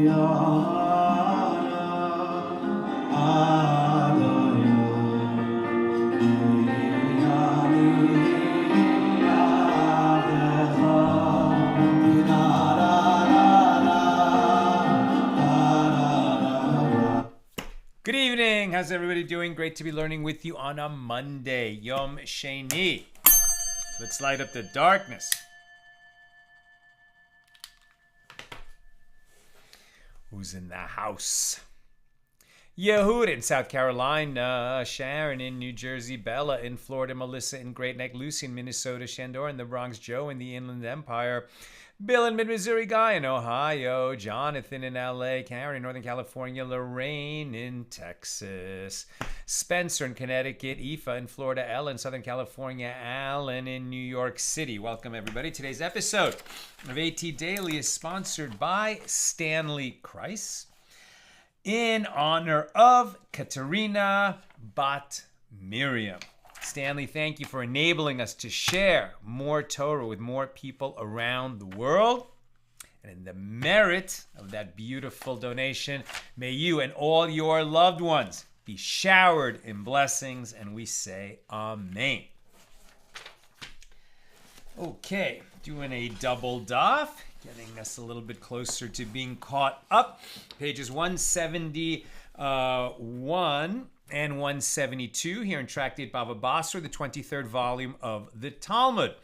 Good evening. How's everybody doing? Great to be learning with you on a Monday, Yom Sheni. Let's light up the darkness. Who's in the house? Yehud in South Carolina, Sharon in New Jersey, Bella in Florida, Melissa in Great Neck, Lucy in Minnesota, Shandor in the Bronx, Joe in the Inland Empire, Bill in Mid-Missouri, Guy in Ohio, Jonathan in LA, Karen in Northern California, Lorraine in Texas, Spencer in Connecticut, Aoife in Florida, Ellen in Southern California, Alan in New York City. Welcome, everybody. Today's episode of AT Daily is sponsored by Stanley Kreis in honor of Katerina Bat Miriam. Stanley, thank you for enabling us to share more Torah with more people around the world. And in the merit of that beautiful donation, may you and all your loved ones be showered in blessings, and we say Amen. Okay, doing a double daf, getting us a little bit closer to being caught up. Pages 171 and 172 here in Tractate Bava Basra, the 23rd volume of the Talmud.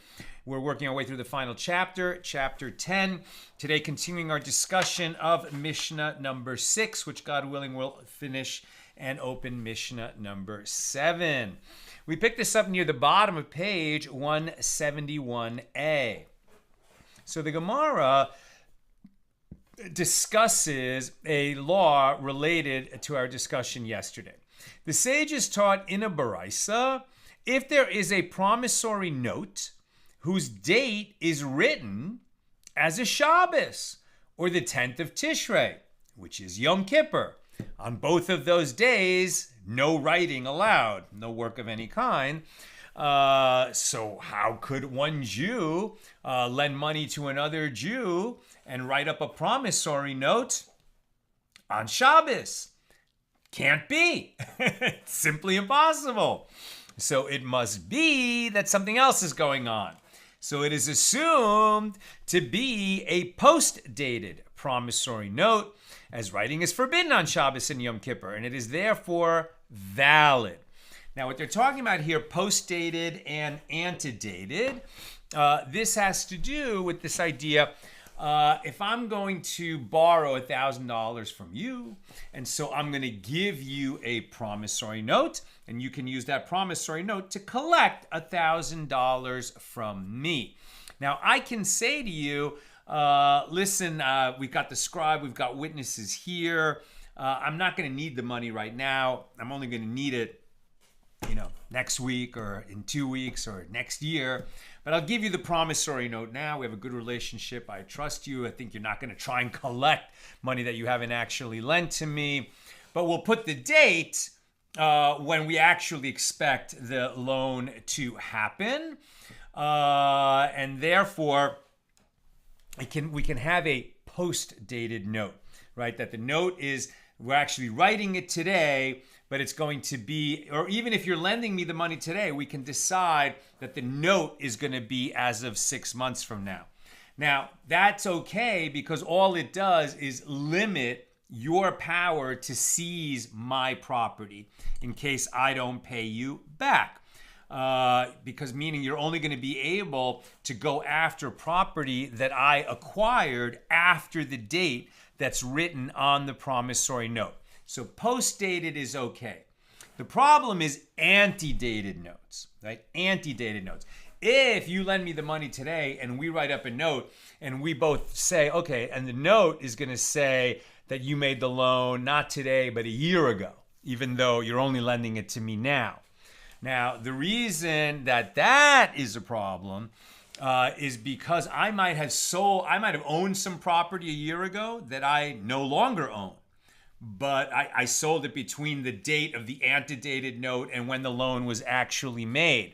We're working our way through the final chapter, chapter 10. Today, continuing our discussion of Mishnah number 6, which God willing will finish and open Mishnah number 7. We picked this up near the bottom of page 171a. So the Gemara discusses a law related to our discussion yesterday. The sages taught in a baraisa, if there is a promissory note whose date is written as a Shabbos or the 10th of Tishrei, which is Yom Kippur, on both of those days, no writing allowed, no work of any kind. So how could one Jew lend money to another Jew and write up a promissory note on Shabbos? Can't be. It's simply impossible. So it must be that something else is going on. So it is assumed to be a post-dated promissory note, as writing is forbidden on Shabbos and Yom Kippur, and it is therefore valid. Now, what they're talking about here, post-dated and ante-dated, this has to do with this idea. If I'm going to borrow $1,000 from you, and so I'm going to give you a promissory note, and you can use that promissory note to collect $1,000 from me. Now, I can say to you, listen, we've got the scribe, we've got witnesses here. I'm not going to need the money right now. I'm only going to need it, next week or in 2 weeks or next year. But I'll give you the promissory note now. We have a good relationship. I trust you. I think you're not going to try and collect money that you haven't actually lent to me. But we'll put the date when we actually expect the loan to happen. And therefore, we can have a post-dated note, right? That the note is, we're actually writing it today, but it's going to be, or even if you're lending me the money today, we can decide that the note is going to be as of 6 months from now. Now, that's okay because all it does is limit your power to seize my property in case I don't pay you back. Because meaning you're only going to be able to go after property that I acquired after the date that's written on the promissory note. So post-dated is okay. The problem is ante-dated notes, right? Ante-dated notes. If you lend me the money today and we write up a note and we both say, okay, and the note is going to say that you made the loan not today, but a year ago, even though you're only lending it to me now. Now, the reason that is a problem is because I might have owned some property a year ago that I no longer own. But I sold it between the date of the ante-dated note and when the loan was actually made.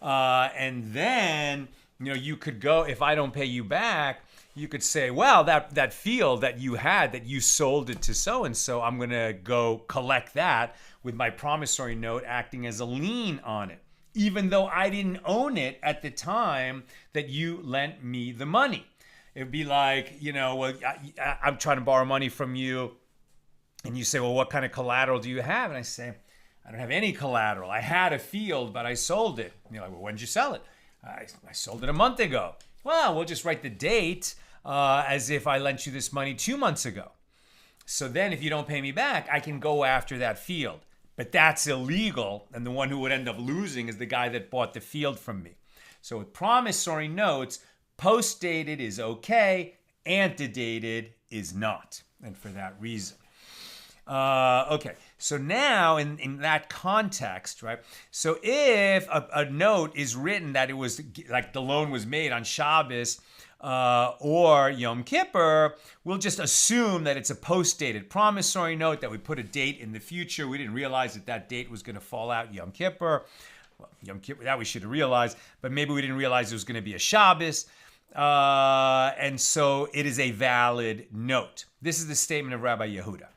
And then, you could go, if I don't pay you back, you could say, well, that field that you had, that you sold it to so-and-so, I'm going to go collect that with my promissory note acting as a lien on it, even though I didn't own it at the time that you lent me the money. It'd be like, well, I'm trying to borrow money from you, and you say, well, what kind of collateral do you have? And I say, I don't have any collateral. I had a field, but I sold it. And you're like, well, when did you sell it? I sold it a month ago. Well, we'll just write the date as if I lent you this money 2 months ago. So then if you don't pay me back, I can go after that field. But that's illegal, and the one who would end up losing is the guy that bought the field from me. So with promissory notes, post-dated is okay, ante-dated is not, and for that reason. Okay, so now in that context, right? So if a note is written that it was like the loan was made on Shabbos or Yom Kippur, we'll just assume that it's a post-dated promissory note, that we put a date in the future. We didn't realize that date was going to fall out Yom Kippur. Well, Yom Kippur, that we should have realized, but maybe we didn't realize it was going to be a Shabbos. And so it is a valid note. This is the statement of Rabbi Yehuda.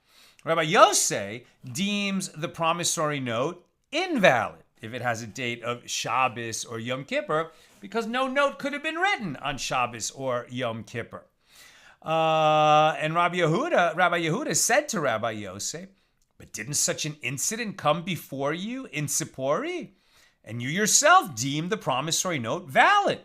Rabbi Yosei deems the promissory note invalid if it has a date of Shabbos or Yom Kippur, because no note could have been written on Shabbos or Yom Kippur. And Rabbi Yehuda said to Rabbi Yosei, but didn't such an incident come before you in Sippori? And you yourself deemed the promissory note valid.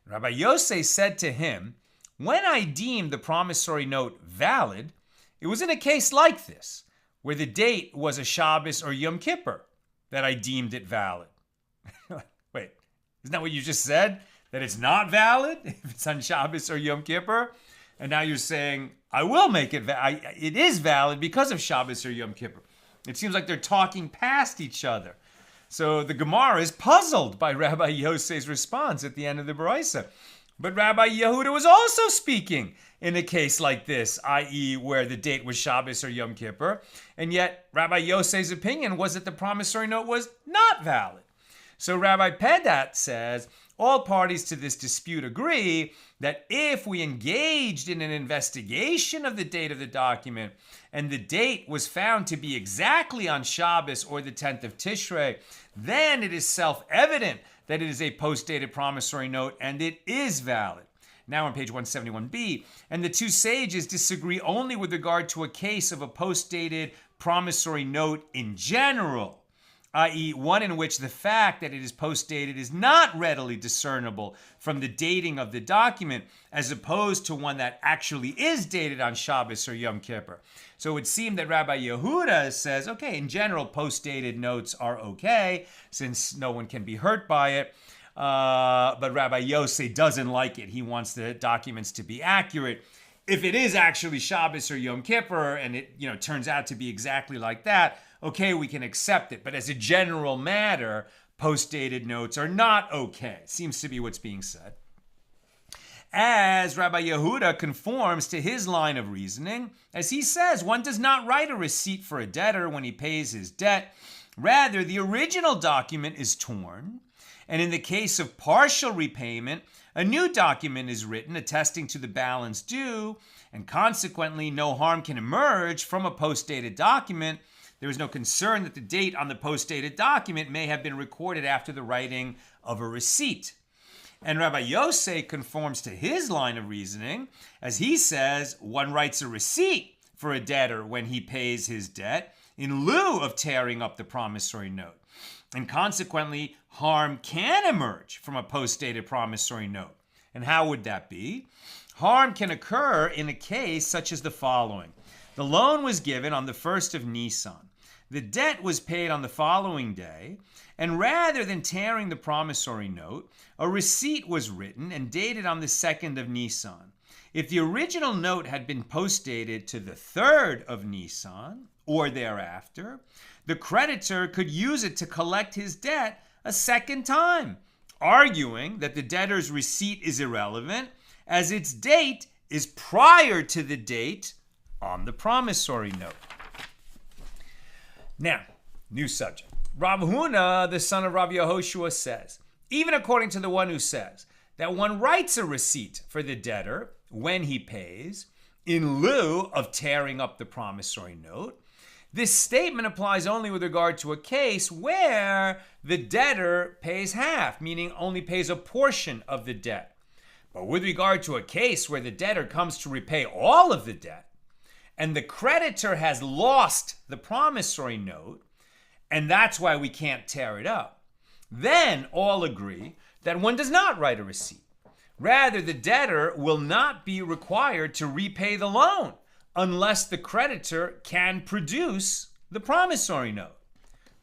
Rabbi Yosei said to him, when I deemed the promissory note valid, it was in a case like this, where the date was a Shabbos or Yom Kippur, that I deemed it valid. Wait, isn't that what you just said? That it's not valid if it's on Shabbos or Yom Kippur? And now you're saying, I will make it valid. It is valid because of Shabbos or Yom Kippur. It seems like they're talking past each other. So the Gemara is puzzled by Rabbi Yosei's response at the end of the Baraisa. But Rabbi Yehuda was also speaking in a case like this, i.e. where the date was Shabbos or Yom Kippur, and yet Rabbi Yosei's opinion was that the promissory note was not valid. So Rabbi Pedat says, all parties to this dispute agree that if we engaged in an investigation of the date of the document and the date was found to be exactly on Shabbos or the 10th of Tishrei, then it is self-evident that it is a post-dated promissory note and it is valid. Now on page 171b, and the two sages disagree only with regard to a case of a post-dated promissory note in general, i.e. one in which the fact that it is post-dated is not readily discernible from the dating of the document, as opposed to one that actually is dated on Shabbos or Yom Kippur. So it would seem that Rabbi Yehuda says, okay, in general, post-dated notes are okay, since no one can be hurt by it. But Rabbi Yosei doesn't like it. He wants the documents to be accurate. If it is actually Shabbos or Yom Kippur and it turns out to be exactly like that, okay, we can accept it. But as a general matter, post-dated notes are not okay. Seems to be what's being said. As Rabbi Yehuda conforms to his line of reasoning, as he says, one does not write a receipt for a debtor when he pays his debt. Rather, the original document is torn, and in the case of partial repayment, a new document is written attesting to the balance due, and consequently, no harm can emerge from a post-dated document. There is no concern that the date on the post-dated document may have been recorded after the writing of a receipt. And Rabbi Yosei conforms to his line of reasoning, as he says one writes a receipt for a debtor when he pays his debt in lieu of tearing up the promissory note. And consequently, harm can emerge from a post-dated promissory note. And how would that be? Harm can occur in a case such as the following. The loan was given on the 1st of Nisan. The debt was paid on the following day, and rather than tearing the promissory note, a receipt was written and dated on the 2nd of Nisan. If the original note had been post-dated to the 3rd of Nisan or thereafter, the creditor could use it to collect his debt a second time, arguing that the debtor's receipt is irrelevant as its date is prior to the date on the promissory note. Now, new subject. Rav Huna, the son of Rabbi Yehoshua, says, even according to the one who says that one writes a receipt for the debtor when he pays in lieu of tearing up the promissory note. This statement applies only with regard to a case where the debtor pays half, meaning only pays a portion of the debt. But with regard to a case where the debtor comes to repay all of the debt, and the creditor has lost the promissory note, and that's why we can't tear it up, then all agree that one does not write a receipt. Rather, the debtor will not be required to repay the loan unless the creditor can produce the promissory note,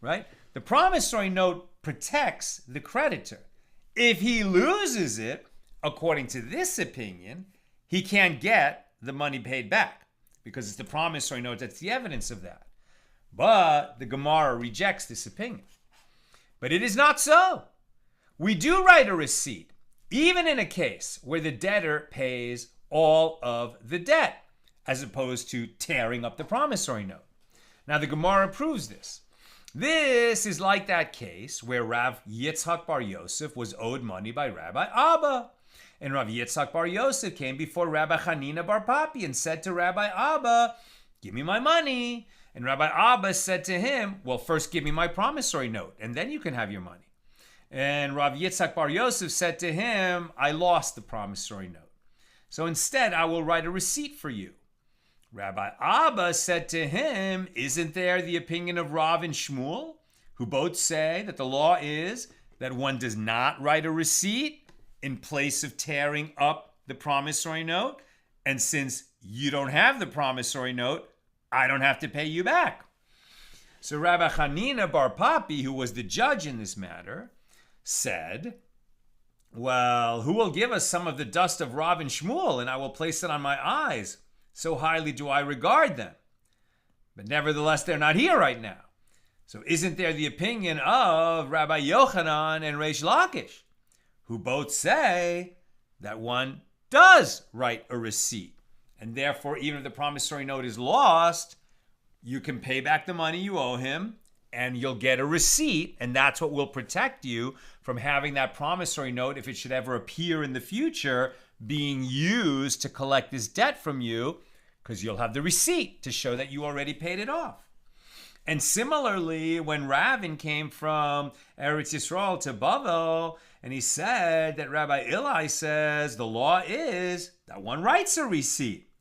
right? The promissory note protects the creditor. If he loses it, according to this opinion, he can't get the money paid back because it's the promissory note that's the evidence of that. But the Gemara rejects this opinion. But it is not so. We do write a receipt, even in a case where the debtor pays all of the debt, as opposed to tearing up the promissory note. Now, the Gemara proves this. This is like that case where Rav Yitzchak Bar Yosef was owed money by Rabbi Abba. And Rav Yitzchak Bar Yosef came before Rabbi Hanina Bar Papi and said to Rabbi Abba, "Give me my money." And Rabbi Abba said to him, "Well, first give me my promissory note, and then you can have your money." And Rav Yitzchak Bar Yosef said to him, "I lost the promissory note. So instead, I will write a receipt for you." Rabbi Abba said to him, "Isn't there the opinion of Rav and Shmuel, who both say that the law is that one does not write a receipt in place of tearing up the promissory note? And since you don't have the promissory note, I don't have to pay you back." So Rabbi Hanina Bar Papi, who was the judge in this matter, said, "Well, who will give us some of the dust of Rav and Shmuel, and I will place it on my eyes? So highly do I regard them." But nevertheless, they're not here right now. So isn't there the opinion of Rabbi Yochanan and Reish Lakish, who both say that one does write a receipt, and therefore, even if the promissory note is lost, you can pay back the money you owe him, and you'll get a receipt, and that's what will protect you from having that promissory note, if it should ever appear in the future, being used to collect this debt from you, because you'll have the receipt to show that you already paid it off. And similarly, when Ravin came from Eretz Yisrael to Bavel, and he said that Rabbi Eli says the law is that one writes a receipt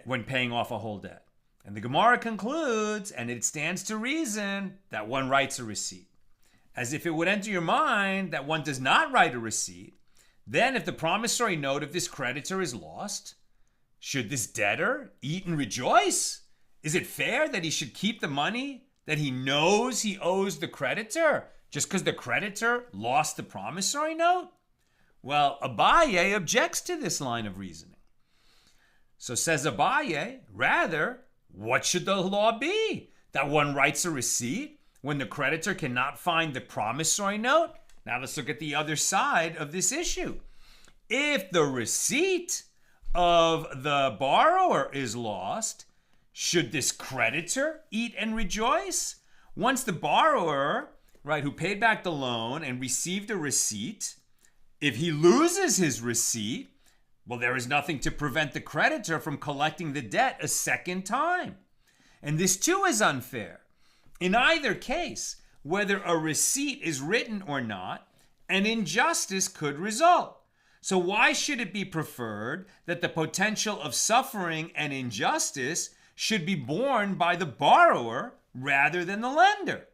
when paying off a whole debt. And the Gemara concludes, and it stands to reason, that one writes a receipt. As if it would enter your mind that one does not write a receipt, then if the promissory note of this creditor is lost, should this debtor eat and rejoice? Is it fair that he should keep the money that he knows he owes the creditor just because the creditor lost the promissory note? Well, Abaye objects to this line of reasoning. So says Abaye, rather, what should the law be? That one writes a receipt when the creditor cannot find the promissory note? Now let's look at the other side of this issue. If the receipt of the borrower is lost, should this creditor eat and rejoice? Once the borrower, right, who paid back the loan and received a receipt, if he loses his receipt, well, there is nothing to prevent the creditor from collecting the debt a second time. And this too is unfair. In either case, whether a receipt is written or not, an injustice could result. So why should it be preferred that the potential of suffering an injustice should be borne by the borrower rather than the lender?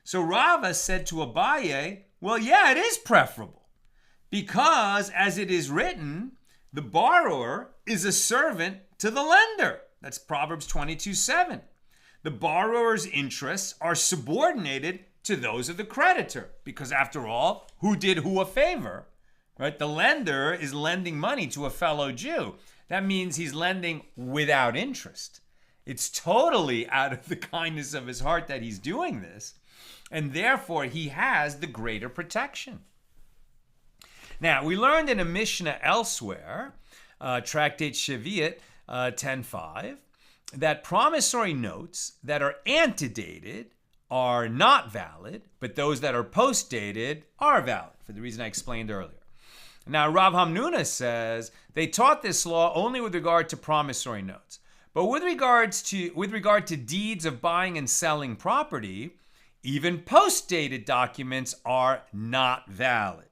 So Rava said to Abaye, well, yeah, it is preferable, because as it is written, the borrower is a servant to the lender. That's Proverbs 22:7. The borrower's interests are subordinated to those of the creditor, because after all, who did who a favor? Right? The lender is lending money to a fellow Jew. That means he's lending without interest. It's totally out of the kindness of his heart that he's doing this, and therefore he has the greater protection. Now, we learned in a Mishna elsewhere, Tractate Shaviot 10.5, that promissory notes that are ante-dated are not valid, but those that are post-dated are valid, for the reason I explained earlier. Now, Rav Hamnuna says they taught this law only with regard to promissory notes. But with regard to deeds of buying and selling property, even post-dated documents are not valid.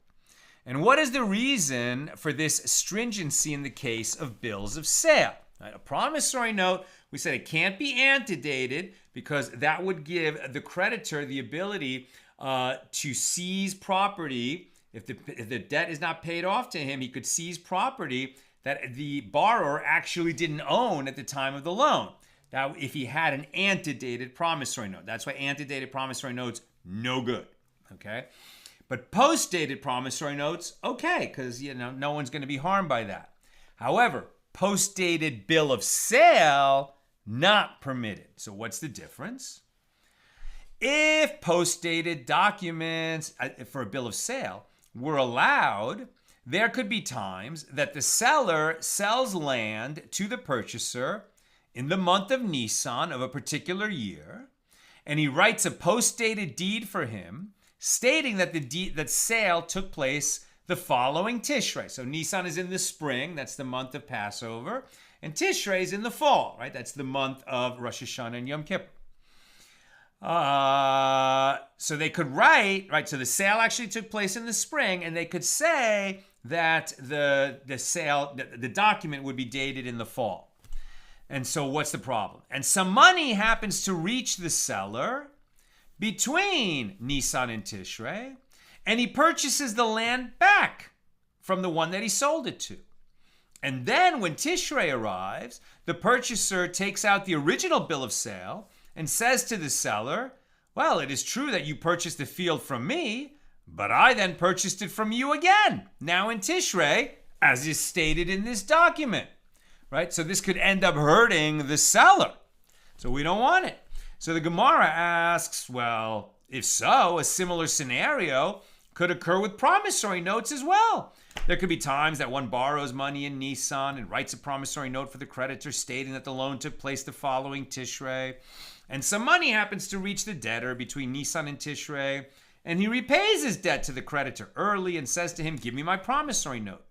And what is the reason for this stringency in the case of bills of sale? Right, a promissory note, we said it can't be ante-dated because that would give the creditor the ability to seize property. If the debt is not paid off to him, he could seize property that the borrower actually didn't own at the time of the loan. Now, if he had an ante-dated promissory note, that's why ante-dated promissory notes, no good, okay? But post-dated promissory notes, okay, because no one's going to be harmed by that. However, post-dated bill of sale, not permitted. So what's the difference? If post-dated documents for a bill of sale were allowed, there could be times that the seller sells land to the purchaser in the month of Nisan of a particular year, and he writes a post-dated deed for him stating that that sale took place the following Tishrei. So Nisan is in the spring, that's the month of Passover, and Tishrei is in the fall, right? That's the month of Rosh Hashanah and Yom Kippur. So they could write, right? So the sale actually took place in the spring, and they could say that the document would be dated in the fall. And so what's the problem? And some money happens to reach the seller between Nisan and Tishrei, and he purchases the land back from the one that he sold it to. And then when Tishrei arrives, the purchaser takes out the original bill of sale and says to the seller, well, it is true that you purchased the field from me, but I then purchased it from you again, now in Tishrei, as is stated in this document, right? So this could end up hurting the seller. So we don't want it. So the Gemara asks, well, if so, a similar scenario could occur with promissory notes as well. There could be times that one borrows money in Nisan and writes a promissory note for the creditor stating that the loan took place the following Tishrei, and some money happens to reach the debtor between Nisan and Tishrei, and he repays his debt to the creditor early and says to him, give me my promissory note.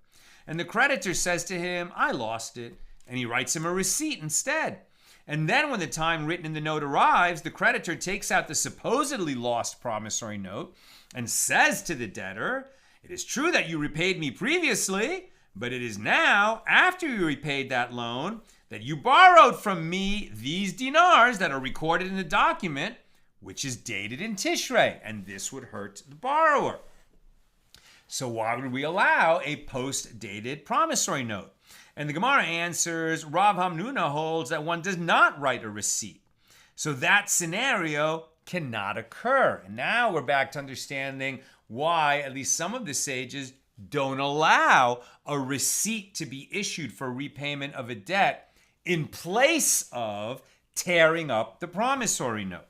And the creditor says to him, I lost it, and he writes him a receipt instead. And then when the time written in the note arrives, the creditor takes out the supposedly lost promissory note and says to the debtor, it is true that you repaid me previously, but it is now, after you repaid that loan, that you borrowed from me these dinars that are recorded in the document, which is dated in Tishrei, and this would hurt the borrower. So why would we allow a post-dated promissory note? And the Gemara answers, Rav Hamnuna holds that one does not write a receipt. So that scenario cannot occur. And now we're back to understanding why at least some of the sages don't allow a receipt to be issued for repayment of a debt in place of tearing up the promissory note.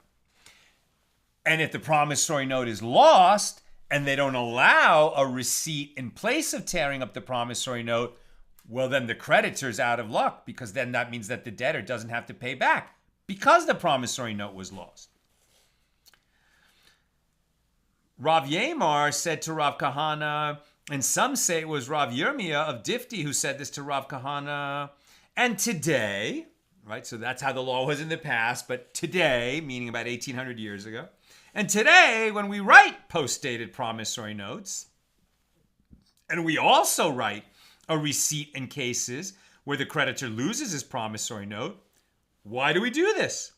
And if the promissory note is lost and they don't allow a receipt in place of tearing up the promissory note, well, then the creditor's out of luck, because then that means that the debtor doesn't have to pay back because the promissory note was lost. Rav Yemar said to Rav Kahana, and some say it was Rav Yirmiyah of Difti who said this to Rav Kahana, and today, right, so that's how the law was in the past, but today, meaning about 1800 years ago, and today when we write post-dated promissory notes, and we also write a receipt in cases where the creditor loses his promissory note, why do we do this?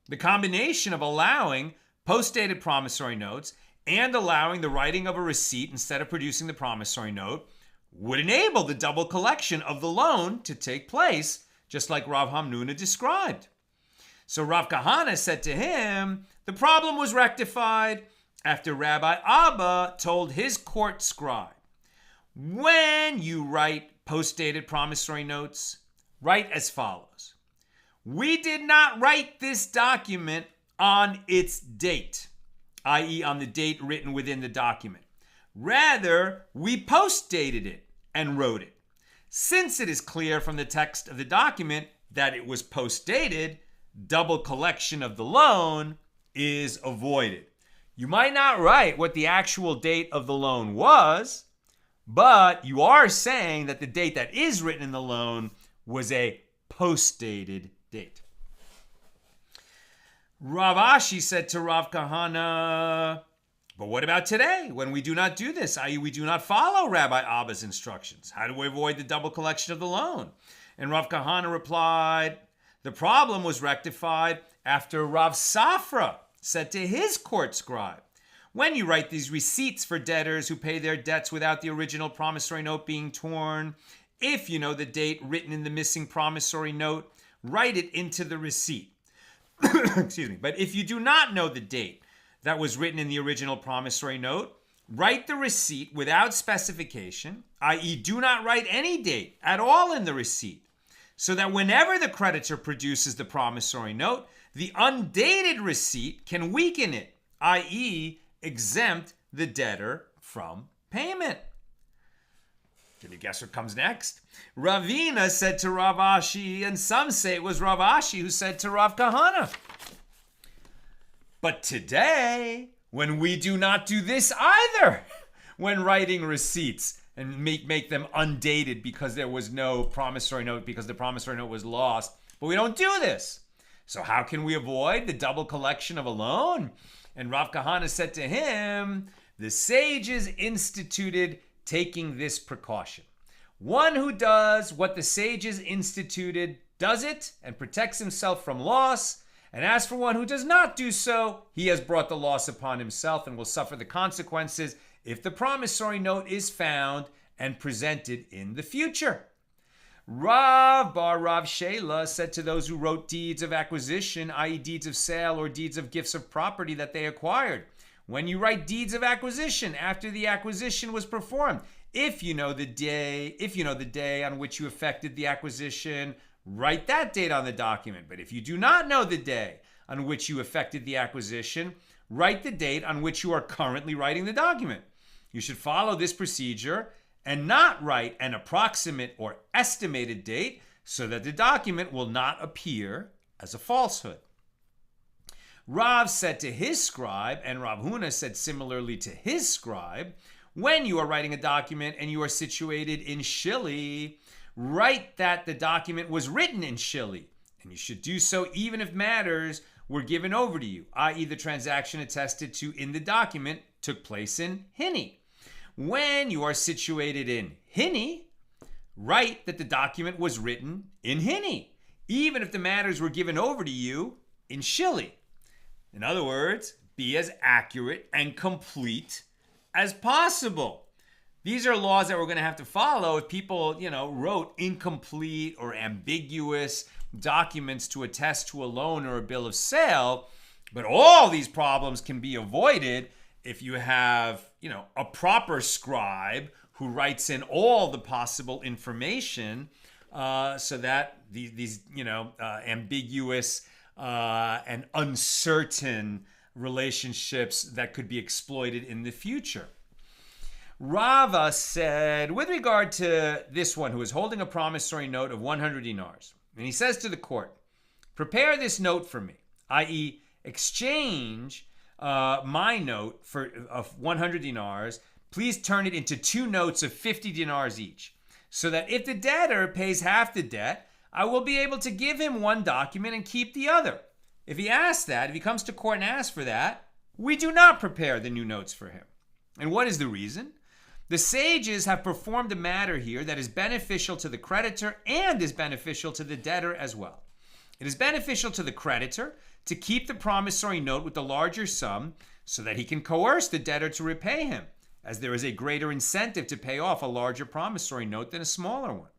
The combination of allowing post-dated promissory notes and allowing the writing of a receipt instead of producing the promissory note would enable the double collection of the loan to take place, just like Rav Hamnuna described. So Rav Kahana said to him, the problem was rectified after Rabbi Abba told his court scribe, when you write post-dated promissory notes, write as follows. We did not write this document on its date, i.e. on the date written within the document. Rather, we post-dated it and wrote it. Since it is clear from the text of the document that it was post-dated, double collection of the loan is avoided. You might not write what the actual date of the loan was, But you are saying that the date that is written in the loan was a post-dated date. Rav Ashi said to Rav Kahana, but what about today when we do not do this, i.e. we do not follow Rabbi Abba's instructions? How do we avoid the double collection of the loan? And Rav Kahana replied, the problem was rectified after Rav Safra said to his court scribe, when you write these receipts for debtors who pay their debts without the original promissory note being torn, if you know the date written in the missing promissory note, write it into the receipt. Excuse me. But if you do not know the date that was written in the original promissory note, write the receipt without specification, i.e. do not write any date at all in the receipt, so that whenever the creditor produces the promissory note, the undated receipt can weaken it, i.e. exempt the debtor from payment. Can you guess what comes next? Ravina said to Rav Ashi, and some say it was Rav Ashi who said to Rav Kahana, but today, when we do not do this either, when writing receipts and make them undated because there was no promissory note, because the promissory note was lost, but we don't do this. So how can we avoid the double collection of a loan? And Rav Kahana said to him, the sages instituted taking this precaution. One who does what the sages instituted does it and protects himself from loss. And as for one who does not do so, he has brought the loss upon himself and will suffer the consequences if the promissory note is found and presented in the future. Rav Bar Rav Shela said to those who wrote deeds of acquisition, i.e. deeds of sale or deeds of gifts of property that they acquired, when you write deeds of acquisition after the acquisition was performed, if you know the day on which you effected the acquisition, write that date on the document. But if you do not know the day on which you effected the acquisition, write the date on which you are currently writing the document. You should follow this procedure and not write an approximate or estimated date so that the document will not appear as a falsehood. Rav said to his scribe, and Rav Huna said similarly to his scribe, when you are writing a document and you are situated in Shili, write that the document was written in Shili, and you should do so even if matters were given over to you, i.e. the transaction attested to in the document took place in Hini. When you are situated in Hini, write that the document was written in Hini, even if the matters were given over to you in Shili. In other words, be as accurate and complete as possible. These are laws that we're going to have to follow if people, wrote incomplete or ambiguous documents to attest to a loan or a bill of sale. But all these problems can be avoided if you have, a proper scribe who writes in all the possible information so that these ambiguous and uncertain relationships that could be exploited in the future. Rava said, with regard to this one who is holding a promissory note of 100 dinars, and he says to the court, prepare this note for me, i.e. exchange my note of 100 dinars, please turn it into 2 notes of 50 dinars each, so that if the debtor pays half the debt, I will be able to give him one document and keep the other. If he comes to court and asks for that, we do not prepare the new notes for him. And what is the reason? The sages have performed a matter here that is beneficial to the creditor and is beneficial to the debtor as well. It is beneficial to the creditor to keep the promissory note with the larger sum so that he can coerce the debtor to repay him, as there is a greater incentive to pay off a larger promissory note than a smaller one.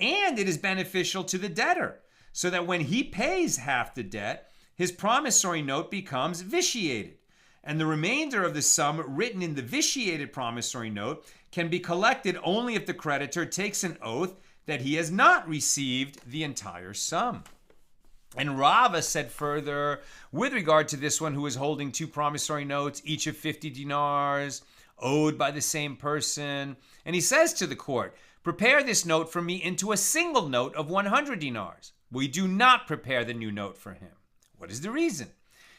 And it is beneficial to the debtor, so that when he pays half the debt, his promissory note becomes vitiated, and the remainder of the sum written in the vitiated promissory note can be collected only if the creditor takes an oath that he has not received the entire sum. And Rava said further, with regard to this one who is holding 2 promissory notes, each of 50 dinars, owed by the same person, and he says to the court, prepare this note for me into a single note of 100 dinars. We do not prepare the new note for him. What is the reason?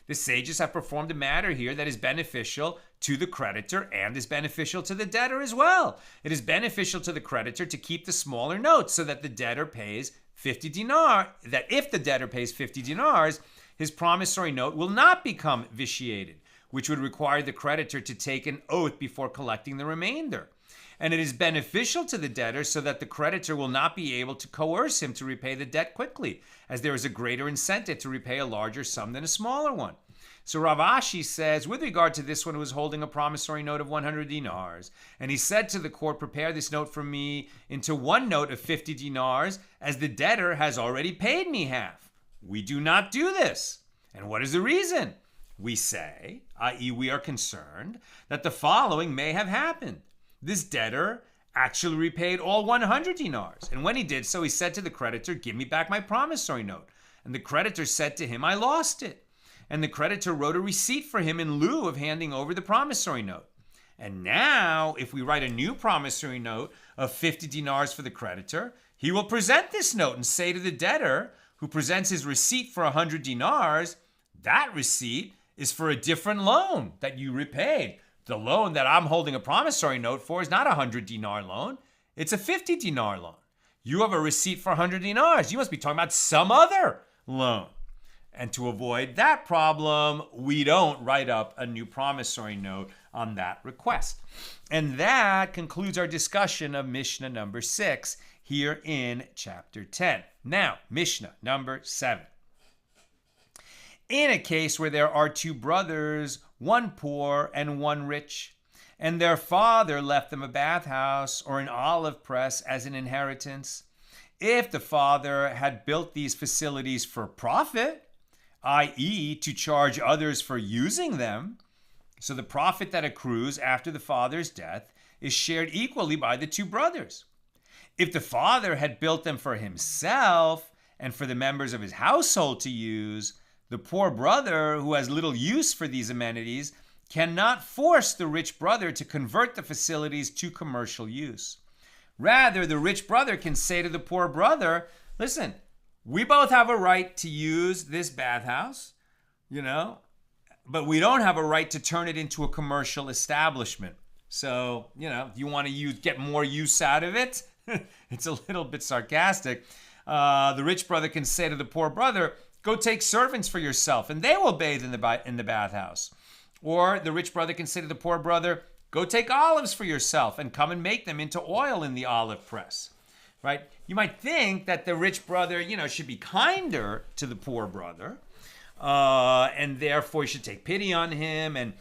The sages have performed a matter here that is beneficial to the creditor and is beneficial to the debtor as well. It is beneficial to the creditor to keep the smaller note so that the debtor pays 50 dinar, that if the debtor pays 50 dinars, his promissory note will not become vitiated, which would require the creditor to take an oath before collecting the remainder. And it is beneficial to the debtor so that the creditor will not be able to coerce him to repay the debt quickly, as there is a greater incentive to repay a larger sum than a smaller one. So Rav Ashi says, with regard to this one who was holding a promissory note of 100 dinars, and he said to the court, prepare this note for me into one note of 50 dinars, as the debtor has already paid me half. We do not do this. And what is the reason? We say, i.e. we are concerned, that the following may have happened. This debtor actually repaid all 100 dinars. And when he did so, he said to the creditor, give me back my promissory note. And the creditor said to him, I lost it. And the creditor wrote a receipt for him in lieu of handing over the promissory note. And now, if we write a new promissory note of 50 dinars for the creditor, he will present this note and say to the debtor, who presents his receipt for 100 dinars, that receipt is for a different loan that you repaid. The loan that I'm holding a promissory note for is not a 100 dinar loan. It's a 50 dinar loan. You have a receipt for 100 dinars. You must be talking about some other loan. And to avoid that problem, we don't write up a new promissory note on that request. And that concludes our discussion of Mishnah number 6 here in chapter 10. Now, Mishnah number 7. In a case where there are two brothers, one poor and one rich, and their father left them a bathhouse or an olive press as an inheritance, if the father had built these facilities for profit, i.e. to charge others for using them, so the profit that accrues after the father's death is shared equally by the two brothers. If the father had built them for himself and for the members of his household to use, the poor brother, who has little use for these amenities, cannot force the rich brother to convert the facilities to commercial use. Rather, the rich brother can say to the poor brother, listen, we both have a right to use this bathhouse, but we don't have a right to turn it into a commercial establishment. So, you want to get more use out of it? It's a little bit sarcastic. The rich brother can say to the poor brother, go take servants for yourself, and they will bathe in the bathhouse. Or the rich brother can say to the poor brother, go take olives for yourself and come and make them into oil in the olive press. Right? You might think that the rich brother, should be kinder to the poor brother, and therefore you should take pity on him. And,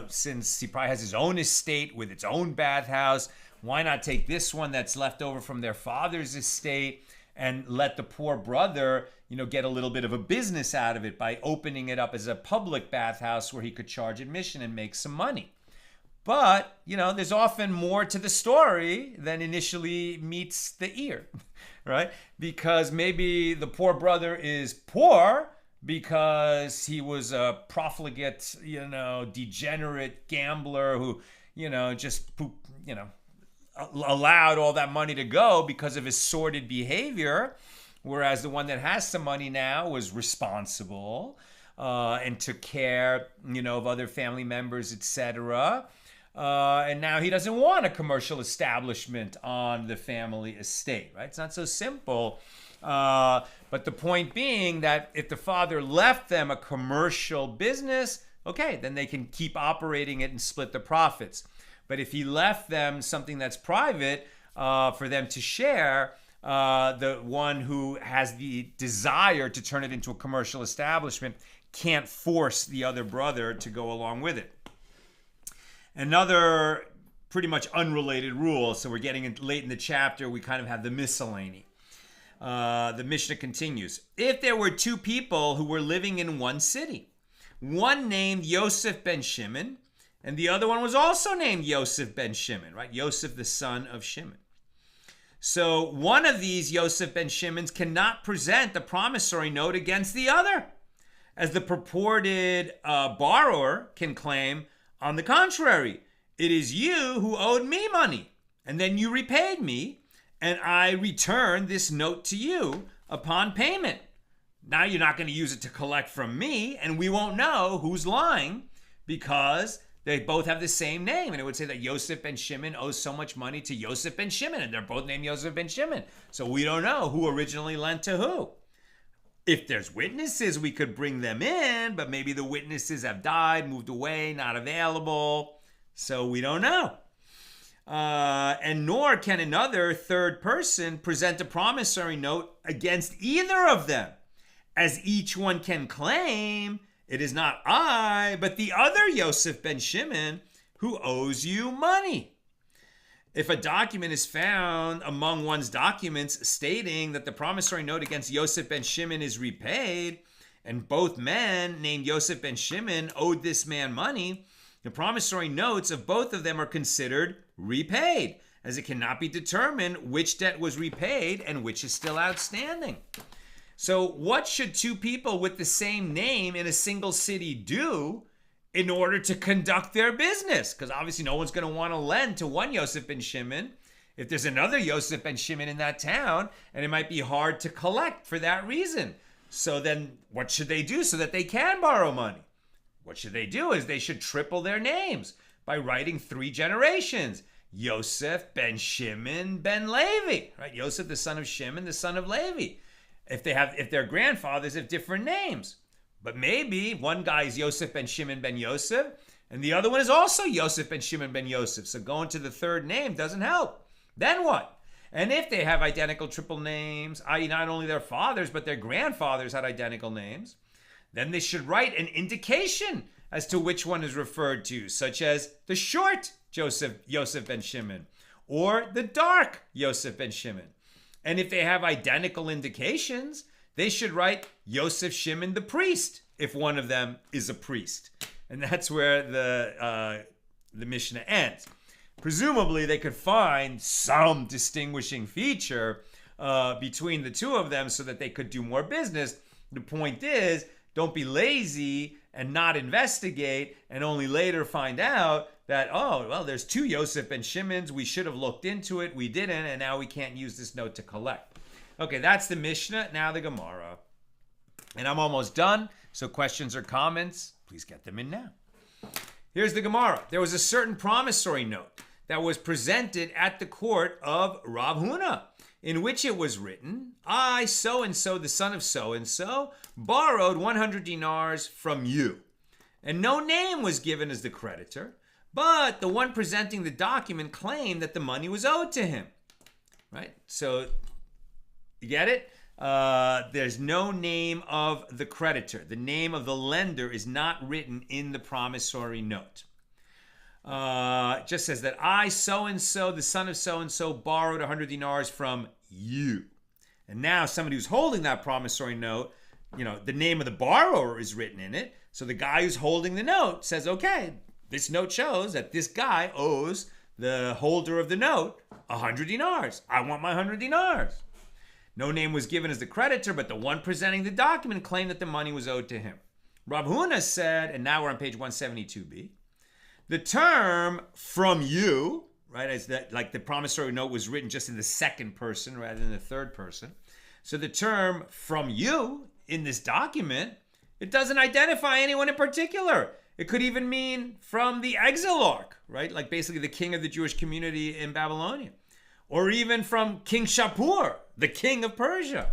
since he probably has his own estate with its own bathhouse, why not take this one that's left over from their father's estate and let the poor brother, get a little bit of a business out of it by opening it up as a public bathhouse where he could charge admission and make some money. But, there's often more to the story than initially meets the ear, right? Because maybe the poor brother is poor because he was a profligate, degenerate gambler who, allowed all that money to go because of his sordid behavior. Whereas the one that has some money now was responsible and took care, of other family members, etc. And now he doesn't want a commercial establishment on the family estate, right? It's not so simple. But the point being that if the father left them a commercial business, okay, then they can keep operating it and split the profits. But if he left them something that's private for them to share, the one who has the desire to turn it into a commercial establishment can't force the other brother to go along with it. Another pretty much unrelated rule, so we're getting late in the chapter, we kind of have the miscellany. The Mishnah continues. If there were two people who were living in one city, one named Yosef ben Shimon, and the other one was also named Yosef ben Shimon, right? Yosef, the son of Shimon. So one of these Yosef ben Shimons cannot present the promissory note against the other, as the purported borrower can claim, on the contrary, it is you who owed me money, and then you repaid me, and I returned this note to you upon payment. Now you're not going to use it to collect from me, and we won't know who's lying, because They both have the same name, and it would say that Yosef ben Shimon owes so much money to Yosef ben Shimon, and they're both named Yosef ben Shimon. So we don't know who originally lent to who. If there's witnesses, we could bring them in, but maybe the witnesses have died, moved away, not available. So we don't know. And nor can another third person present a promissory note against either of them, as each one can claim, it is not I, but the other Yosef ben Shimon who owes you money. If a document is found among one's documents stating that the promissory note against Yosef ben Shimon is repaid, and both men named Yosef ben Shimon owed this man money, the promissory notes of both of them are considered repaid, as it cannot be determined which debt was repaid and which is still outstanding. So what should two people with the same name in a single city do in order to conduct their business? Because obviously no one's going to want to lend to one Yosef ben Shimon if there's another Yosef ben Shimon in that town, and it might be hard to collect for that reason. So then what should they do so that they can borrow money? What should they do is they should triple their names by writing 3 generations. Yosef ben Shimon ben Levi, right? Yosef, the son of Shimon, the son of Levi. If their grandfathers have different names. But maybe one guy is Yosef ben Shimon ben Yosef, and the other one is also Yosef ben Shimon ben Yosef. So going to the third name doesn't help. Then what? And if they have identical triple names, i.e. not only their fathers, but their grandfathers had identical names, then they should write an indication as to which one is referred to, such as the short Yosef ben Shimon, or the dark Yosef ben Shimon. And if they have identical indications, they should write Yosef Shimon the priest, if one of them is a priest. And that's where the Mishnah ends. Presumably, they could find some distinguishing feature between the two of them so that they could do more business. The point is, don't be lazy and not investigate and only later find out that, oh, well, there's 2 Yosef ben Shimons. We should have looked into it. We didn't, and now we can't use this note to collect. Okay, that's the Mishnah. Now the Gemara. And I'm almost done, so questions or comments, please get them in now. Here's the Gemara. There was a certain promissory note that was presented at the court of Rav Huna, in which it was written, I, so-and-so, the son of so-and-so, borrowed 100 dinars from you. And no name was given as the creditor, but the one presenting the document claimed that the money was owed to him. Right? So, you get it? There's no name of the creditor. The name of the lender is not written in the promissory note. It just says that I, so-and-so, the son of so-and-so, borrowed 100 dinars from you. And now somebody who's holding that promissory note, the name of the borrower is written in it. So the guy who's holding the note says, okay, this note shows that this guy owes the holder of the note 100 dinars. I want my 100 dinars. No name was given as the creditor, but the one presenting the document claimed that the money was owed to him. Rav Huna said, and now we're on page 172b, the term from you, right, as that, like the promissory note was written just in the second person rather than the third person. So the term from you in this document, it doesn't identify anyone in particular. It could even mean from the exilarch, right? Like basically the king of the Jewish community in Babylonia. Or even from King Shapur, the king of Persia.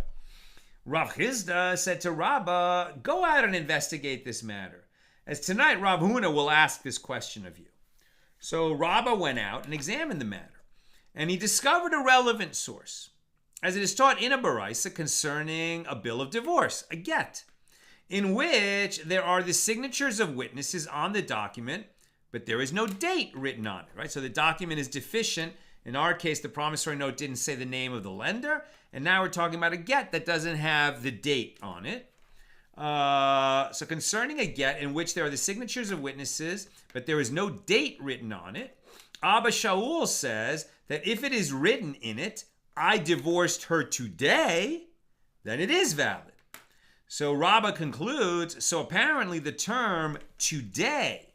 Rav Chizda said to Rabbah, go out and investigate this matter, as tonight Rav Huna will ask this question of you. So Rabbah went out and examined the matter, and he discovered a relevant source, as it is taught in a baraisa concerning a bill of divorce, a gett, in which there are the signatures of witnesses on the document, but there is no date written on it, right? So the document is deficient. In our case, the promissory note didn't say the name of the lender, and now we're talking about a gett that doesn't have the date on it. So concerning a gett in which there are the signatures of witnesses, but there is no date written on it, Abba Shaul says that if it is written in it, I divorced her today, then it is valid. So Rabbah concludes, so apparently the term today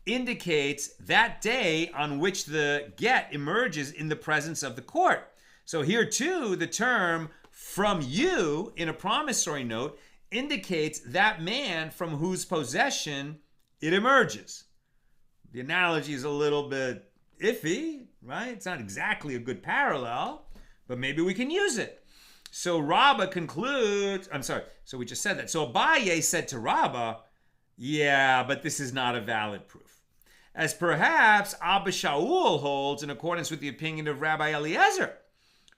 indicates that day on which the gett emerges in the presence of the court. So here too, the term from you in a promissory note indicates that man from whose possession it emerges. the analogy is a little bit iffy, right? It's not exactly a good parallel, but maybe we can use it. So Rabbah concludes, so we just said that. So Abaye said to Rabbah, yeah, but this is not a valid proof. As perhaps Abba Shaul holds in accordance with the opinion of Rabbi Eliezer,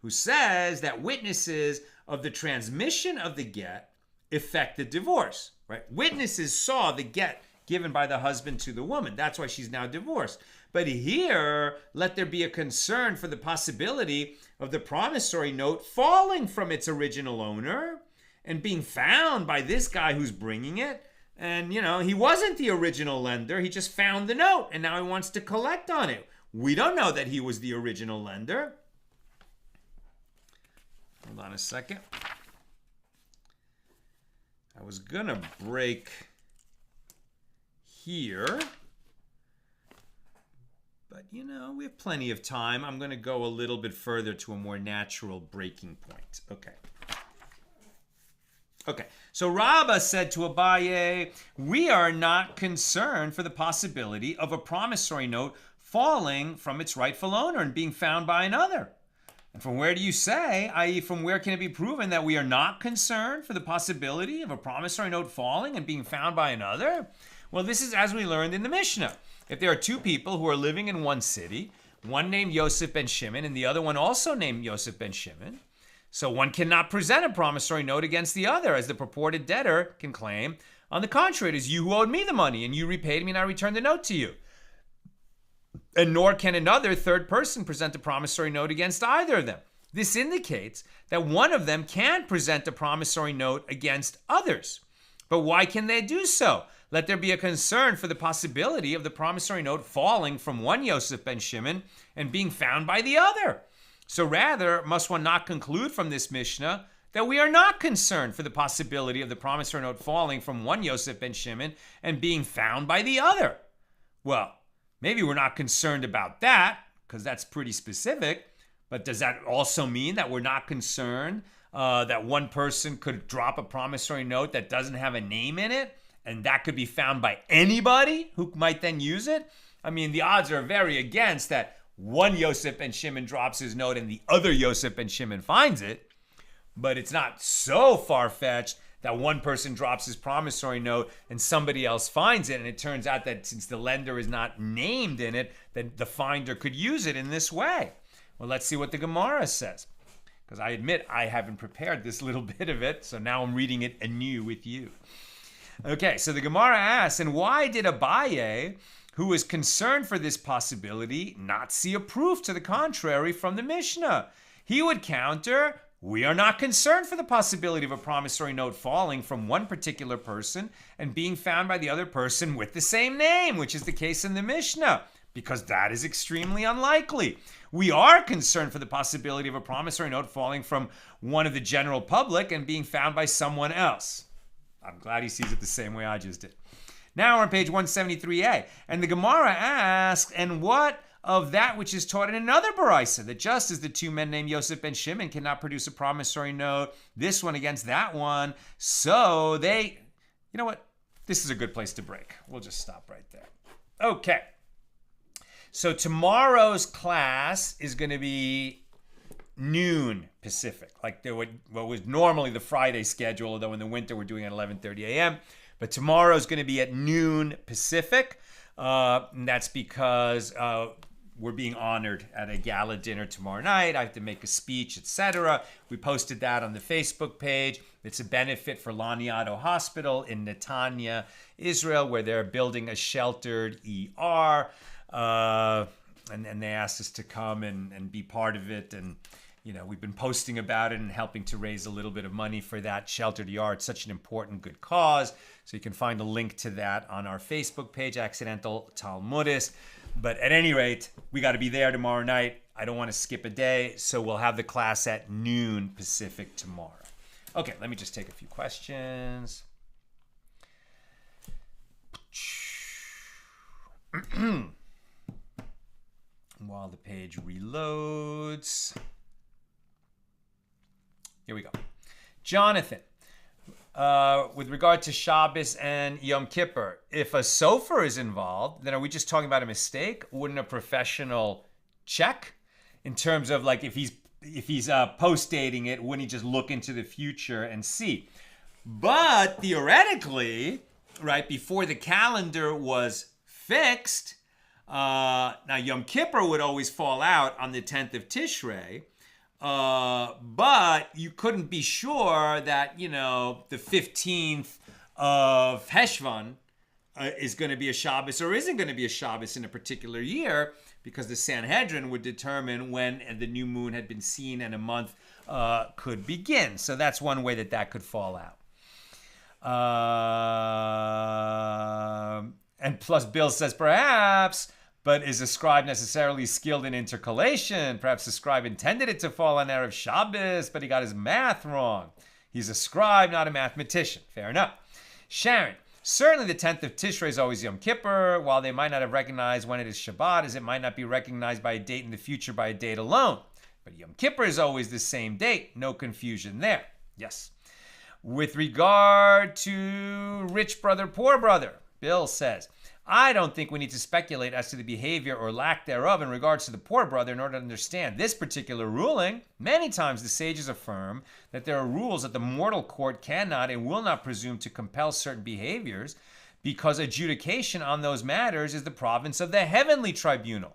who says that witnesses of the transmission of the gett effect the divorce, right? Witnesses saw the gett given by the husband to the woman. That's why she's now divorced. But here, let there be a concern for the possibility of the promissory note falling from its original owner and being found by this guy who's bringing it. And, he wasn't the original lender. He just found the note, and now he wants to collect on it. We don't know that he was the original lender. Hold on a second. I was going to break here. But, we have plenty of time. I'm going to go a little bit further to a more natural breaking point. Okay, so Rabbah said to Abaye, we are not concerned for the possibility of a promissory note falling from its rightful owner and being found by another. And from where do you say, i.e., from where can it be proven that we are not concerned for the possibility of a promissory note falling and being found by another? Well, this is as we learned in the Mishnah. If there are two people who are living in one city, one named Yosef ben Shimon and the other one also named Yosef ben Shimon, so one cannot present a promissory note against the other, as the purported debtor can claim, on the contrary, it is you who owed me the money, and you repaid me, and I returned the note to you. And nor can another third person present a promissory note against either of them. This indicates that one of them can present a promissory note against others. But why can they do so? Let there be a concern for the possibility of the promissory note falling from one Yosef ben Shimon and being found by the other. So rather, must one not conclude from this Mishnah that we are not concerned for the possibility of the promissory note falling from one Yosef ben Shimon and being found by the other? Well, maybe we're not concerned about that, because that's pretty specific, but does that also mean that we're not concerned that one person could drop a promissory note that doesn't have a name in it, and that could be found by anybody who might then use it? I mean, the odds are very against that one Yosef ben Shimon drops his note and the other Yosef ben Shimon finds it, but it's not so far-fetched that one person drops his promissory note and somebody else finds it, and it turns out that since the lender is not named in it, that the finder could use it in this way. Well, let's see what the Gemara says, because I admit I haven't prepared this little bit of it, so now I'm reading it anew with you. Okay, so the Gemara asks, and why did Abaye, who is concerned for this possibility, not see a proof to the contrary from the Mishnah? He would counter, we are not concerned for the possibility of a promissory note falling from one particular person and being found by the other person with the same name, which is the case in the Mishnah, because that is extremely unlikely. We are concerned for the possibility of a promissory note falling from one of the general public and being found by someone else. I'm glad he sees it the same way I just did. Now we're on page 173a, and the Gemara asks, and what of that which is taught in another Baraisa, that just as the two men named Yosef ben Shimon cannot produce a promissory note, this one against that one, so they, you know what? This is a good place to break. We'll just stop right there. Okay. So tomorrow's class is going to be noon Pacific, like what was normally the Friday schedule, although in the winter we're doing it at 11:30 a.m., but tomorrow's going to be at noon Pacific. And that's because we're being honored at a gala dinner tomorrow night. I have to make a speech, etc. We posted that on the Facebook page. It's a benefit for Laniado Hospital in Netanya, Israel, where they're building a sheltered ER. And they asked us to come and be part of it. And, we've been posting about it and helping to raise a little bit of money for that sheltered ER. It's such an important, good cause. So you can find a link to that on our Facebook page, Accidental Talmudist. But at any rate, we got to be there tomorrow night. I don't want to skip a day, so we'll have the class at noon Pacific tomorrow. Okay, let me just take a few questions. While the page reloads. Here we go. Jonathan, with regard to Shabbos and Yom Kippur, if a sofer is involved, then are we just talking about a mistake? Wouldn't a professional check in terms of like if he's post-dating it, wouldn't he just look into the future and see? But theoretically, right, before the calendar was fixed, now Yom Kippur would always fall out on the 10th of Tishrei, but you couldn't be sure that, the 15th of Heshvan is going to be a Shabbos or isn't going to be a Shabbos in a particular year, because the Sanhedrin would determine when the new moon had been seen and a month could begin. So that's one way that could fall out. And plus Bill says, perhaps, but is a scribe necessarily skilled in intercalation? Perhaps the scribe intended it to fall on Erev Shabbos, but he got his math wrong. He's a scribe, not a mathematician. Fair enough. Sharon, certainly the 10th of Tishrei is always Yom Kippur, while they might not have recognized when it is Shabbat, as it might not be recognized by a date in the future by a date alone. But Yom Kippur is always the same date. No confusion there. Yes. With regard to rich brother, poor brother, Bill says, I don't think we need to speculate as to the behavior or lack thereof in regards to the poor brother in order to understand this particular ruling. Many times the sages affirm that there are rules that the mortal court cannot and will not presume to compel certain behaviors, because adjudication on those matters is the province of the heavenly tribunal.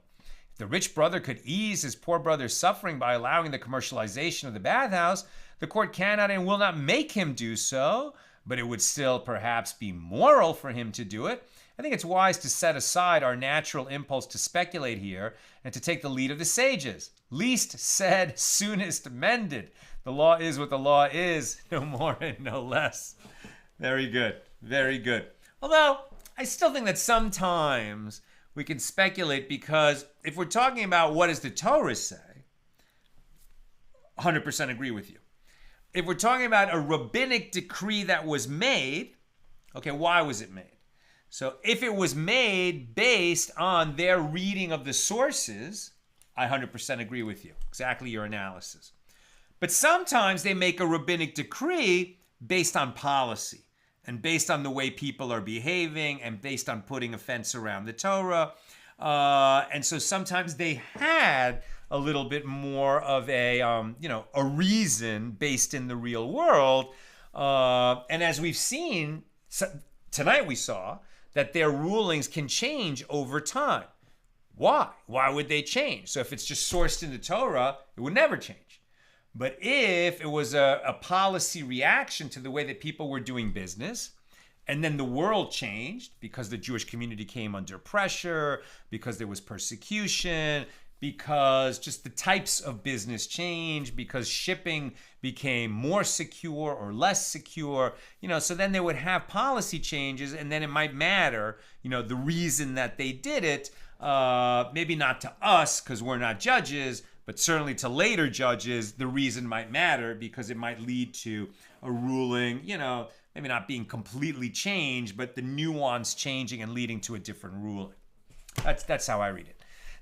If the rich brother could ease his poor brother's suffering by allowing the commercialization of the bathhouse, the court cannot and will not make him do so, but it would still perhaps be moral for him to do it. I think it's wise to set aside our natural impulse to speculate here and to take the lead of the sages. Least said, soonest mended. The law is what the law is, no more and no less. Very good. Very good. Although, I still think that sometimes we can speculate, because if we're talking about what does the Torah say, 100% agree with you. If we're talking about a rabbinic decree that was made, okay, why was it made? So if it was made based on their reading of the sources, I 100% agree with you. Exactly your analysis. But sometimes they make a rabbinic decree based on policy and based on the way people are behaving and based on putting a fence around the Torah. And so sometimes they had a little bit more of a reason based in the real world. And as we've seen, tonight we saw that their rulings can change over time. Why? Why would they change? So if it's just sourced in the Torah, it would never change. But if it was a policy reaction to the way that people were doing business, and then the world changed because the Jewish community came under pressure, because there was persecution, because just the types of business changed, because shipping became more secure or less secure, so then they would have policy changes, and then it might matter, the reason that they did it, maybe not to us because we're not judges, but certainly to later judges, the reason might matter because it might lead to a ruling, maybe not being completely changed, but the nuance changing and leading to a different ruling. That's how I read it.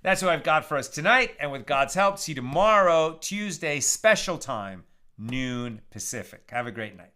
That's what I've got for us tonight, and with God's help, see you tomorrow, Tuesday, special time, noon Pacific. Have a great night.